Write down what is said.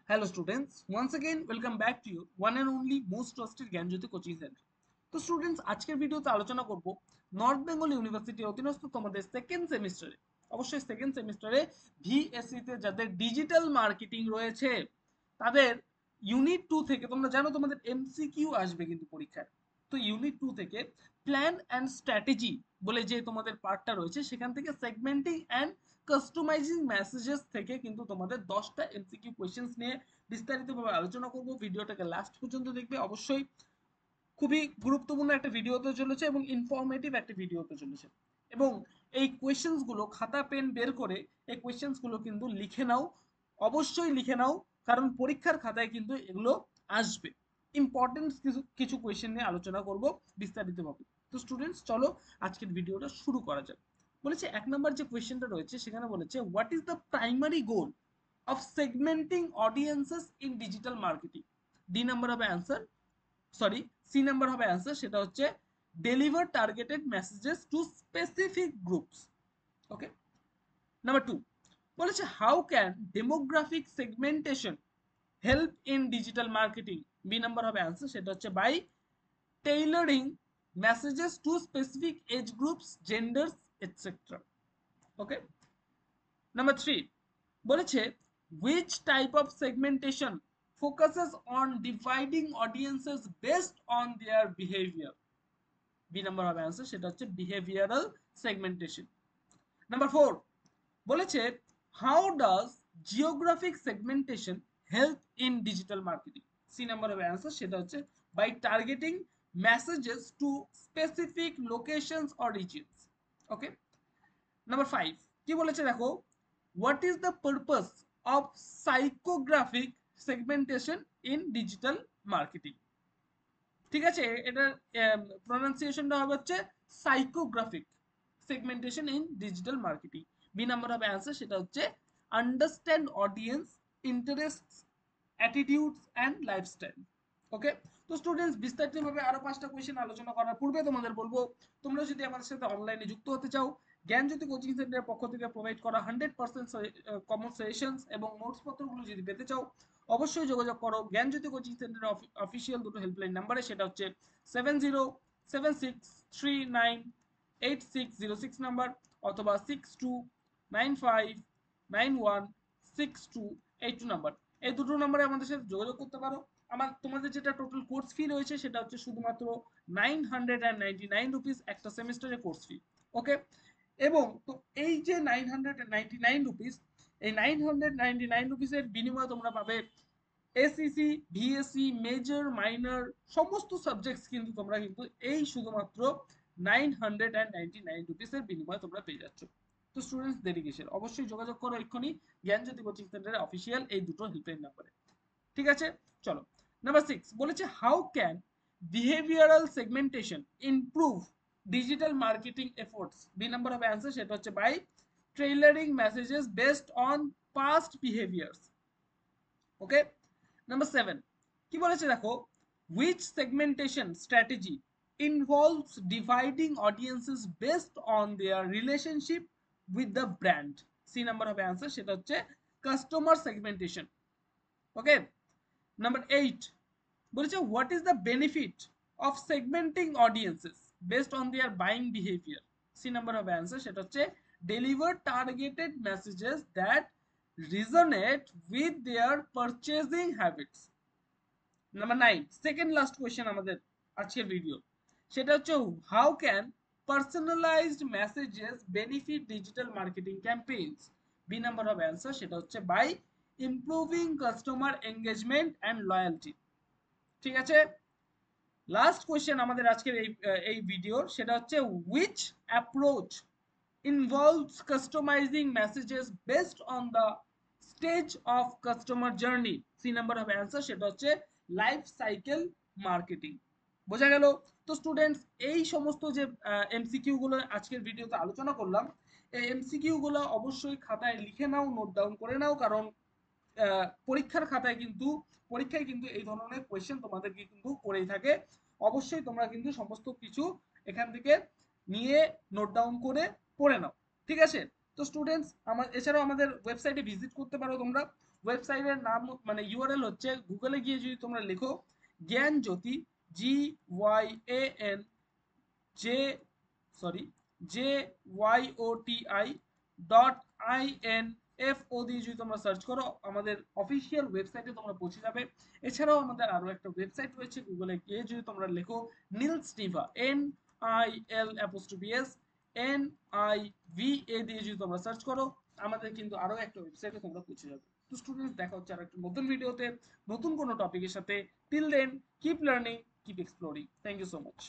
Hello students, once again welcome back to you one and only most trusted Gyanjyoti coaching centre. তো students আজকের ভিডিওতে আলোচনা করব north Bengal ইউনিভার্সিটির অধীনস্থ তোমাদের সেকেন্ড সেমিস্টারে, অবশ্যই সেকেন্ড সেমিস্টারে ভিএসসি তে যাদের ডিজিটাল মার্কেটিং রয়েছে তাদের ইউনিট 2 থেকে তোমরা জানো তোমাদের এমসিকিউ আসবে কিন্তু পরীক্ষায়। তো ইউনিট 2 থেকে প্ল্যান অ্যান্ড স্ট্র্যাটেজি বলে যে তোমাদের পার্টটা রয়েছে সেখান থেকে সেগমেন্টিং অ্যান্ড কাস্টমাইজিং মেসেজেস থেকে কিন্তু তোমাদের 10টা এমসিকিউ কোশ্চেন্স নিয়ে বিস্তারিতভাবে আলোচনা করব। ভিডিওটাকে লাস্ট পর্যন্ত দেখবে, অবশ্যই খুবই গুরুত্বপূর্ণ একটা ভিডিও হতে চলেছে এবং ইনফরমেটিভ একটা ভিডিও হতে চলেছে। এবং এই কোয়েশ্চেন্স গুলো খাতা পেন বের করে এই কোয়েশ্চেন্স গুলো কিন্তু লিখে নাও, অবশ্যই লিখে নাও, কারণ পরীক্ষার খাতায় কিন্তু এগুলো আসবে। ইম্পর্টেন্ট কিছু কিছু কোয়েশ্চেন নিয়ে আলোচনা করব বিস্তারিতভাবে। তো স্টুডেন্টস চলো আজকের ভিডিওটা শুরু করা যাক। বলেছে এক নম্বর যে কোয়েশ্চেনটা রয়েছে সেখানে বলেছে what is the primary goal of segmenting audiences in digital marketing. D number হবে অ্যান্সার, সরি সি নাম্বার হবে অ্যান্সার, সেটা হচ্ছে deliver targeted messages to specific groups. Okay, number 2 বলেছে how can demographic segmentation help in digital marketing. B number হবে answer, সেটা হচ্ছে by tailoring messages to specific age groups, genders etcetera. Okay, number 3 বলেছে which type of segmentation focuses on dividing audiences based on their behavior। B number হবে answer, সেটা হচ্ছে behavioural segmentation. Number 4 বলেছে how does geographic segmentation help in digital marketing. C number হবে answer, সেটা হচ্ছে by targeting messages to specific locations or regions. Okay, number 5 কি বলেছে দেখো, what is the purpose of psychographic segmentation in digital marketing. ঠিক আছে, এটার প্রনাউন্সিয়েশনটা হবে হচ্ছে psychographic segmentation in digital marketing. B number হবে অ্যান্সার, সেটা হচ্ছে understand audience interests attitudes and lifestyle. Okay, তো স্টুডেন্টস বিস্তারিতভাবে আরো 5টা কোয়েশ্চেন আলোচনা করার পূর্বে তোমাদের বলবো তোমরা যদি আমাদের সাথে অনলাইনে যুক্ত হতে চাও, জ্ঞানজ্যোতি কোচিং সেন্টারের পক্ষ থেকে প্রোভাইড করা 100% কমন সেশনস এবং নোটস পত্রগুলো যদি পেতে চাও অবশ্যই যোগাযোগ করো জ্ঞানজ্যোতি কোচিং সেন্টারের অফিসিয়াল দুটো হেল্পলাইন নাম্বারে, সেটা হচ্ছে 7076398606 নাম্বার অথবা 6295916282 নাম্বার। এই দুটো নাম্বারে আমাদের সাথে যোগাযোগ করতে পারো। তোমাদের যেটা টোটাল কোর্স ফি রয়েছে সেটা হচ্ছে শুধুমাত্র 999 রুপিস একটা সেমিস্টারের কোর্স ফি। ওকে, এবং তো এই যে 999 রুপিস, এই 999 রুপিসের বিনিময়ে তোমরা পাবে এসইসি, ভিএসসি, মেজর, মাইনর সমস্ত সাবজেক্টস কিন্তু তোমরা কিন্তু এই শুধুমাত্র 999 রুপিসের বিনিময়ে তোমরা পেয়ে যাচ্ছ। তো স্টুডেন্টস দেরি কিসের, অবশ্যই যোগাযোগ করো এক্ষুনি জ্ঞানজ্যোতি কোচিং সেন্টারের অফিসিয়াল এই দুটো হেল্পলাইন নাম্বারে। ঠিক আছে, চলো নাম্বার 6 বলেছে how can behavioural segmentation improve digital marketing efforts. B number হবে অ্যান্সার, সেটা হচ্ছে by tailoring messages based on past behaviours. Okay, number 7 কি বলেছে দেখো, which segmentation strategy involves dividing audiences based on their relationship with the brand। C number হবে answer, সেটা হচ্ছে customer segmentation. Okay, number 8 বলেছে what is the benefit of segmenting audiences based on their buying behaviour. C number হবে answer, সেটা হচ্ছে deliver targeted messages that resonate with their purchasing habits। Number 9 second last question আমাদের আজকের video, সেটা হচ্ছে how can personalised messages benefit digital marketing campaigns. B number হবে answer, সেটা হচ্ছে by improving customer engagement and loyalty. ঠিক আছে, last question আমাদের আজকের এই ভিডিওর, সেটা হচ্ছে which approach involves customizing messages based on the stage of customer journey। C number হবে অ্যান্সার, সেটা হচ্ছে লাইফ সাইকেল মার্কেটিং। বোঝা গেল? তো স্টুডেন্টস এই সমস্ত যে এমসিকিউ গুলো আজকের ভিডিওতে আলোচনা করলাম, এই এমসিকিউ গুলো অবশ্যই খাতায় লিখে নাও, নোট ডাউন করে নাও, কারণ পরীক্ষার খাতায় কিন্তু পরীক্ষায় কিন্তু এই ধরনের কোয়েশ্চেন তোমাদেরকে কিন্তু করেই থাকে। অবশ্যই তোমরা কিন্তু সমস্ত কিছু এখান থেকে নিয়ে নোট ডাউন করে পড়ে নাও। ঠিক আছে, তো স্টুডেন্টস এছাড়াও আমাদের ওয়েবসাইটে ভিজিট করতে পারো তোমরা, ওয়েবসাইটের নাম মানে ইউআরএল হচ্ছে, গুগলে গিয়ে যদি তোমরা লেখো জ্ঞানজ্যোতি, GYAN জে সরি JYOTI.INFO দিয়ে যদি তোমরা সার্চ করো আমাদের অফিসিয়াল ওয়েবসাইটে তোমরা পৌঁছে যাবে। এছাড়াও আমাদের আরো একটা ওয়েবসাইট রয়েছে, গুগলে গিয়ে যদি তোমরা লেখো নিলসটিভা, NILAPOSTHOSNIVA দিয়ে যদি তোমরা সার্চ করো, আমাদের কিন্তু আরো একটা ওয়েবসাইটে তোমরা পৌঁছে যাবে। তো স্টুডেন্টস, দেখা হচ্ছে আর একটা নতুন ভিডিওতে নতুন কোনো টপিকের সাথে। Till then, keep learning, keep exploring. Thank you so much.